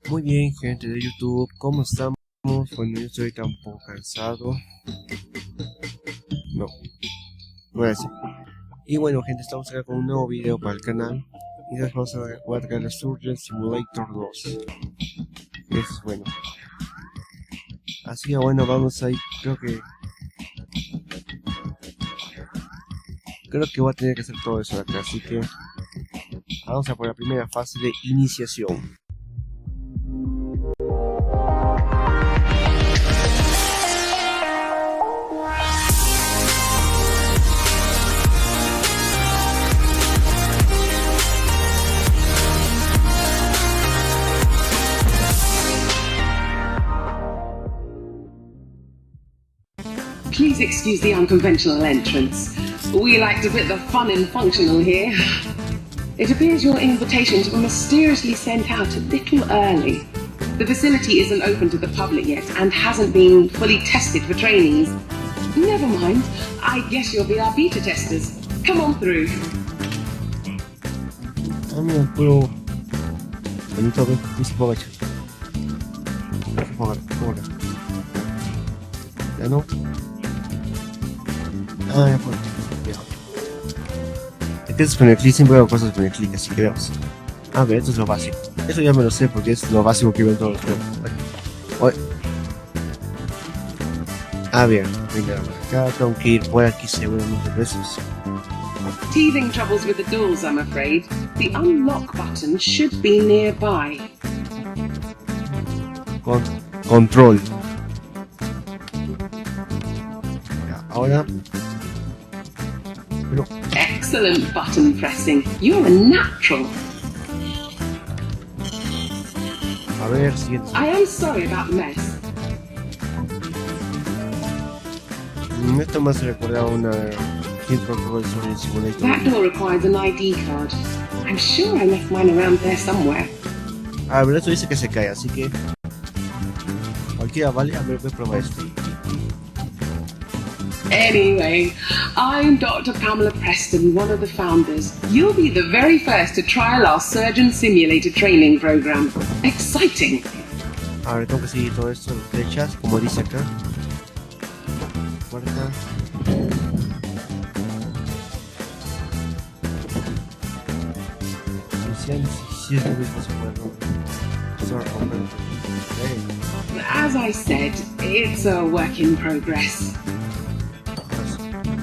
Muy bien, gente de YouTube, ¿cómo estamos? Bueno, yo estoy tan poco cansado. No, voy a decir. Y bueno, gente, estamos acá con un nuevo video para el canal. Y nos vamos a jugar el Surgeon Simulator 2. Es bueno. Así que bueno, vamos a ir. Creo que voy a tener que hacer todo eso acá, así que vamos a por la primera fase de iniciación. Please excuse the unconventional entrance. We like to put the fun in functional here. It appears your invitations were mysteriously sent out a little early. The facility isn't open to the public yet and hasn't been fully tested for trainees. Never mind, I guess you'll be our beta testers. Come on through. Mira, puedo... Bonito, ve, ya no. Ya puedo. Empiezas con el clic, siempre hago cosas con el clic, así que veamos. A ver, esto es lo básico. Eso ya me lo sé porque es lo básico que veo en todos los juegos. A ver, venga, acá tengo que ir por aquí seguramente veces. Teething troubles with the doors, I'm afraid. The unlock button should be nearby. Control. Ya, ahora. Pero. Excellent button pressing. You're a natural. A ver, siguiente. I am sorry about the mess. Esto me hace recordar a una Simulator. That door requires an ID card. I'm sure I left mine around there somewhere. A ver, esto dice que se cae, así que cualquiera vale. A ver, voy a probar esto. Anyway, I'm Dr. Pamela Preston, one of the founders. You'll be the very first to trial our Surgeon Simulator training program. Exciting! A ver, tengo que seguir todo esto, flechas, como dice acá. Puerta. Si es lo mismo, se puede romper. As I said, it's a work in progress.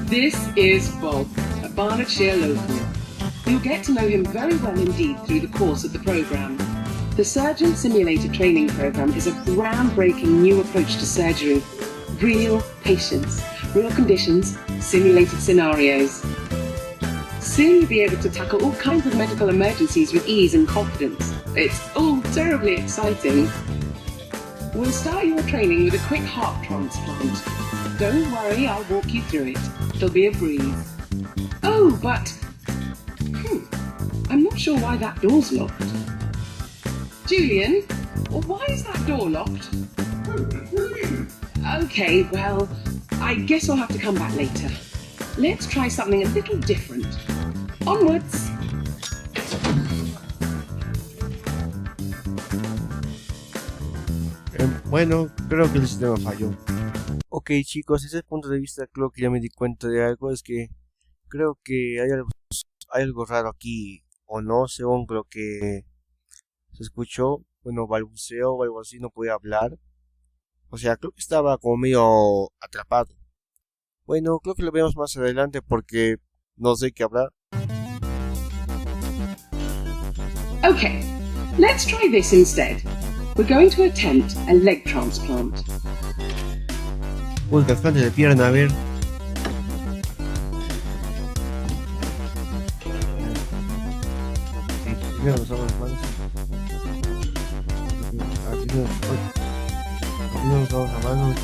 This is Bob, a Barnardshire local. You'll get to know him very well indeed through the course of the program. The Surgeon Simulator Training Program is a groundbreaking new approach to surgery. Real patients, real conditions, simulated scenarios. Soon you'll be able to tackle all kinds of medical emergencies with ease and confidence. It's all terribly exciting. We'll start your training with a quick heart transplant. Don't worry, I'll walk you through it. It'll be a breeze. Oh, but... I'm not sure why that door's locked. Julian, why is that door locked? Okay, well, I guess I'll have to come back later. Let's try something a little different. Onwards! Bueno, creo que el sistema falló. Ok, chicos, desde ese punto de vista creo que ya me di cuenta de algo. Es que creo que hay algo raro aquí. O no, según lo que se escuchó. Bueno, balbuceo o algo así, no podía hablar. O sea, creo que estaba como medio atrapado. Bueno, creo que lo veamos más adelante porque no sé qué habrá. Okay, let's try this instead. We're going to attempt a leg transplant. Uy, trasplante de pierna, a ver. Primero nos damos las manos. Primero nos damos las manos.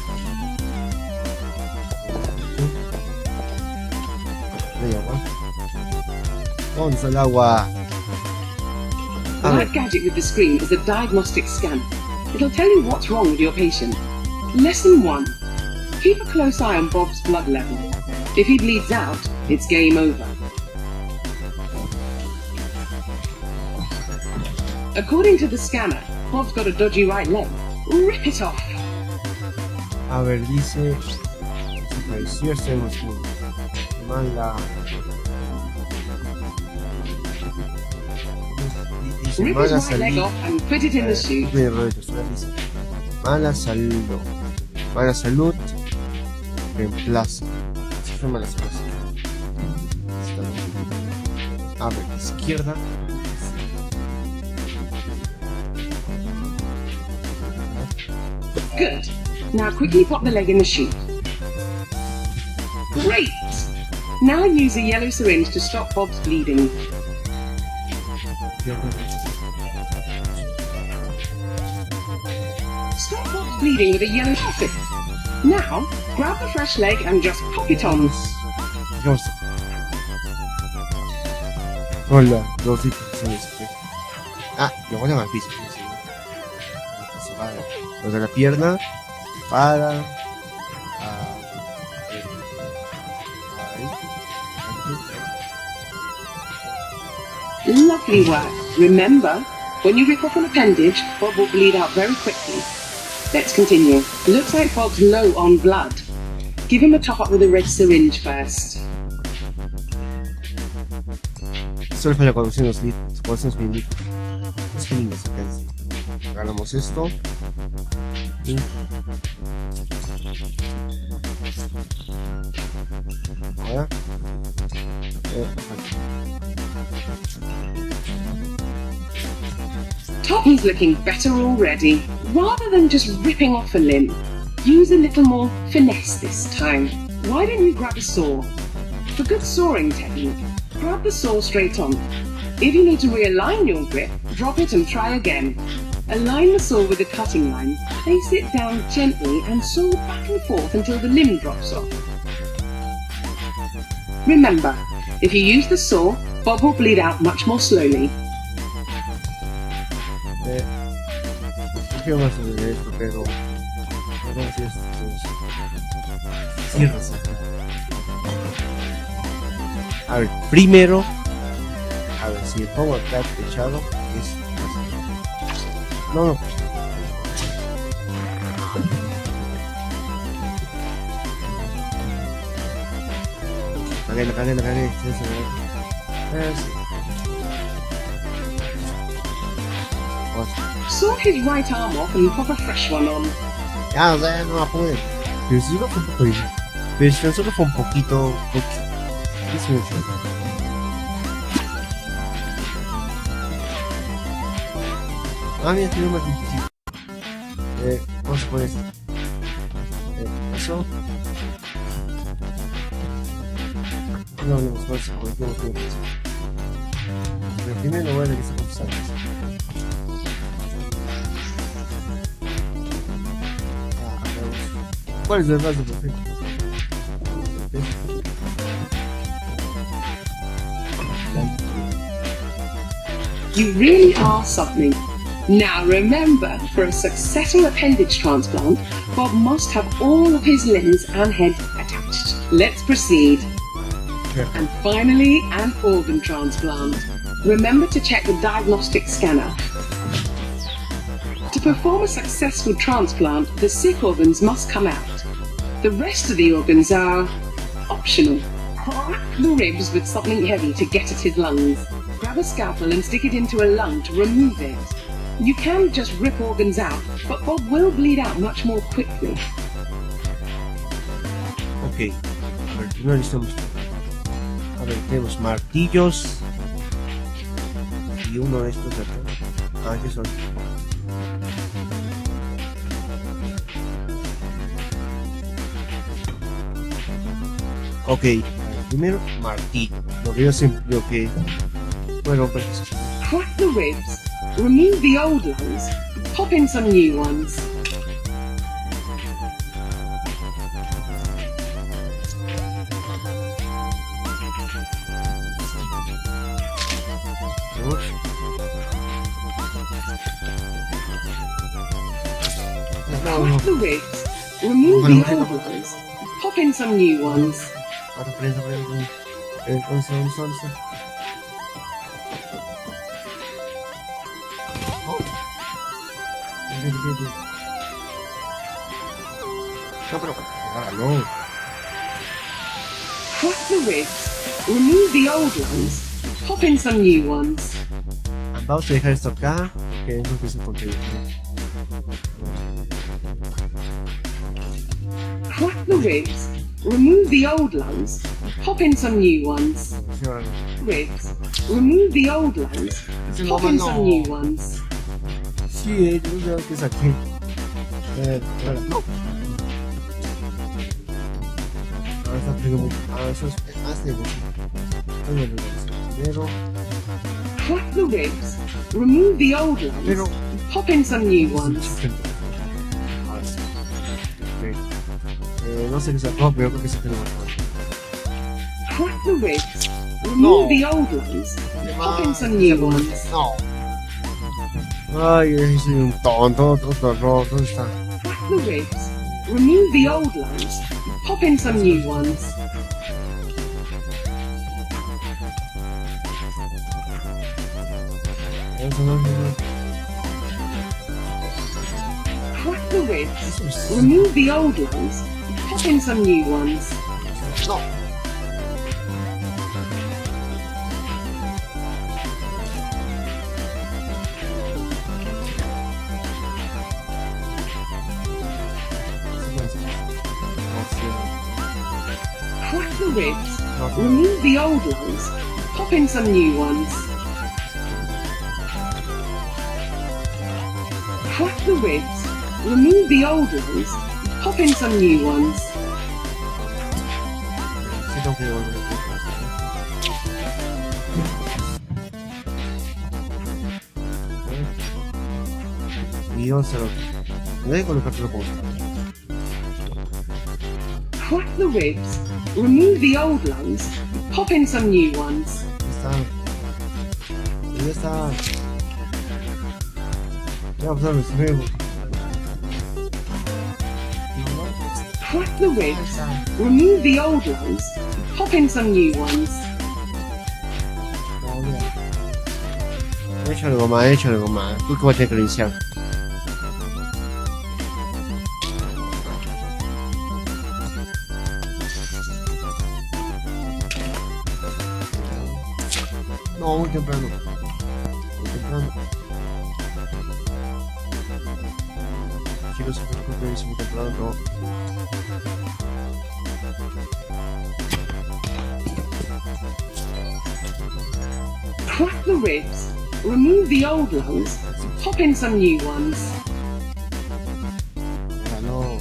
¿Dónde está el agua? That gadget with the screen is a diagnostic scan. It'll tell you what's wrong with your patient. Lesson 1. Keep a close eye on Bob's blood level. If he bleeds out, it's game over. According to the scanner, Bob's got a dodgy right leg. Rip it off. A ver, dice... Si hacemos mala... Dice Rip his right leg off and put it in the suit. Mala salud. Mala salud. Reemplaza. Si fue mala salud. A ver, izquierda. Good. Now quickly pop the leg in the chute. Great! Now use a yellow syringe to stop Bob's bleeding. Stop Bob's bleeding with a yellow faucet. Now, grab the fresh leg and just pop it on. Hola, dos disposiciones. Ah, lo ponen al piso. Los de la pierna para Lovely work. Remember, when you rip off an appendage, Bob will bleed out very quickly. Let's continue. Looks like Bob's low on blood. Give him a top up with a red syringe first. Solo falla 400 mililitros. Es que linda esa canción. Agarramos esto. Y... ahora. Tommy's looking better already. Rather than just ripping off a limb, use a little more finesse this time. Why don't you grab a saw? For good sawing technique, grab the saw straight on. If you need to realign your grip, drop it and try again. Align the saw with the cutting line, place it down gently and saw back and forth until the limb drops off. Remember, if you use the saw, Bob will bleed out much more slowly. Prefiero más sobre esto, pero... no sé si cierras acá. A ver, primero... a ver, si me pongo acá echado, es... no. La cagué. Saw his right arm off and pop a fresh one on. Ya, o sea, no la pude. Pero si solo fue un poco... pero si solo fue un poquito... es mucho. Ah, mira, tiene más difícil. Vamos a poner esto. Eso. No, vamos a poner esto. Pero primero voy a revisar con tus antes. ¿Cuál es el brazo perfecto? You really are something. Now remember, for a successful appendage transplant, Bob must have all of his limbs and head attached. Let's proceed. And finally, an organ transplant. Remember to check the diagnostic scanner. To perform a successful transplant, the sick organs must come out. The rest of the organs are optional. Crack the ribs with something heavy to get at his lungs. Grab a scalpel and stick it into a lung to remove it. You can just rip organs out, but Bob will bleed out much more quickly. Ok, a ver, primero necesitamos... a ver, tenemos martillos y uno de estos de acá. Ah, ¿qué son? Ok, primero martillo. Lo que yo siempre bueno, pues... Crack the ribs, remove the old lungs, pop in some new ones. Crack the ribs, remove the old ones, pop in some new ones. No, pero... no. Crack the ribs, remove the old ones, pop in some new ones. Vamos a dejar esto acá, que no empieza el contenido. Crack the ribs, remove the old ones, pop in some new ones. Ribs, remove the old ones, pop in some new ones. Sí, yo creo que es aquí. No. Está pegando mucho. Eso es este primero. Crack the ribs, remove the old ones, pop in some new ones. No sé qué sacó, pero creo que se quedó mejor. Crack the ribs, remove the old ones, pop in some new ones. No. Ay, soy un tonto, ¿dónde está? Crack the ribs, remove the old ones, pop in some new ones. Crack the ribs, remove the old ones, pop in some new ones. No. Crack the ribs, remove the old ones, pop in some new ones. Crack the ribs, remove the old ones, pop in some new ones. Crack the ribs, remove the old ones, pop in some new ones. Ya está. Ya pasaron los nuevos. Crack the ribs, remove the old ones, pop in some new ones. Échale goma, échale goma. Tú que vas a tener que reiniciar. No, muy temprano. Muy temprano. Chicos, se preocupen, que es muy temprano, no. Crack the ribs, remove the old ones, pop in some new ones. No.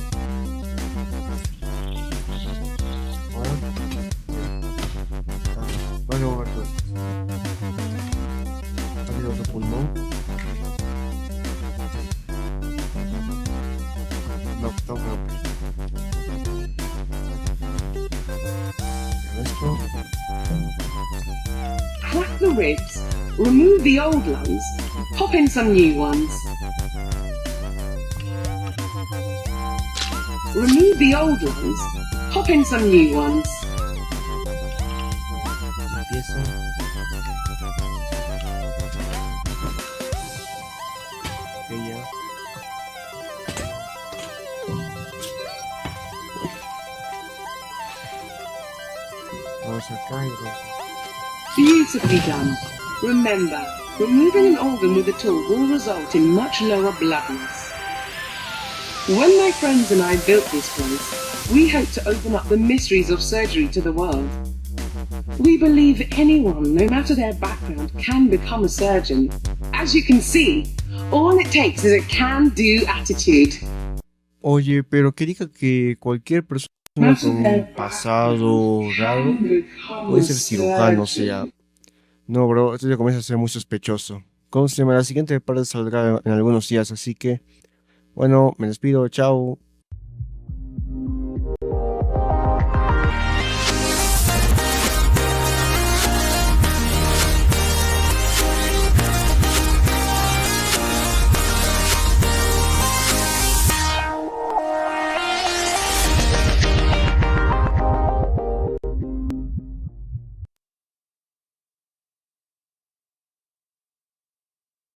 Bueno, Roberto. ¿Ha habido otro pulmón? No, creo. Esto. Crack the ribs, remove the old ones, pop in some new ones. Remove the old ones, pop in some new ones. Empiezo. Ok, ya. Vamos acá y vamos. Beautifully done. Remember, removing an organ with a tool will result in much lower bloodness. When my friends and I built this place, we hoped to open up the mysteries of surgery to the world. We believe anyone, no matter their background, can become a surgeon. As you can see, all it takes is a can-do attitude. Oye, pero que diga que cualquier persona con un pasado raro puede ser cirujano, o sea. No, bro, esto ya comienza a ser muy sospechoso. ¿Cómo se llama? La siguiente parte saldrá en algunos días, así que, bueno, me despido, chao.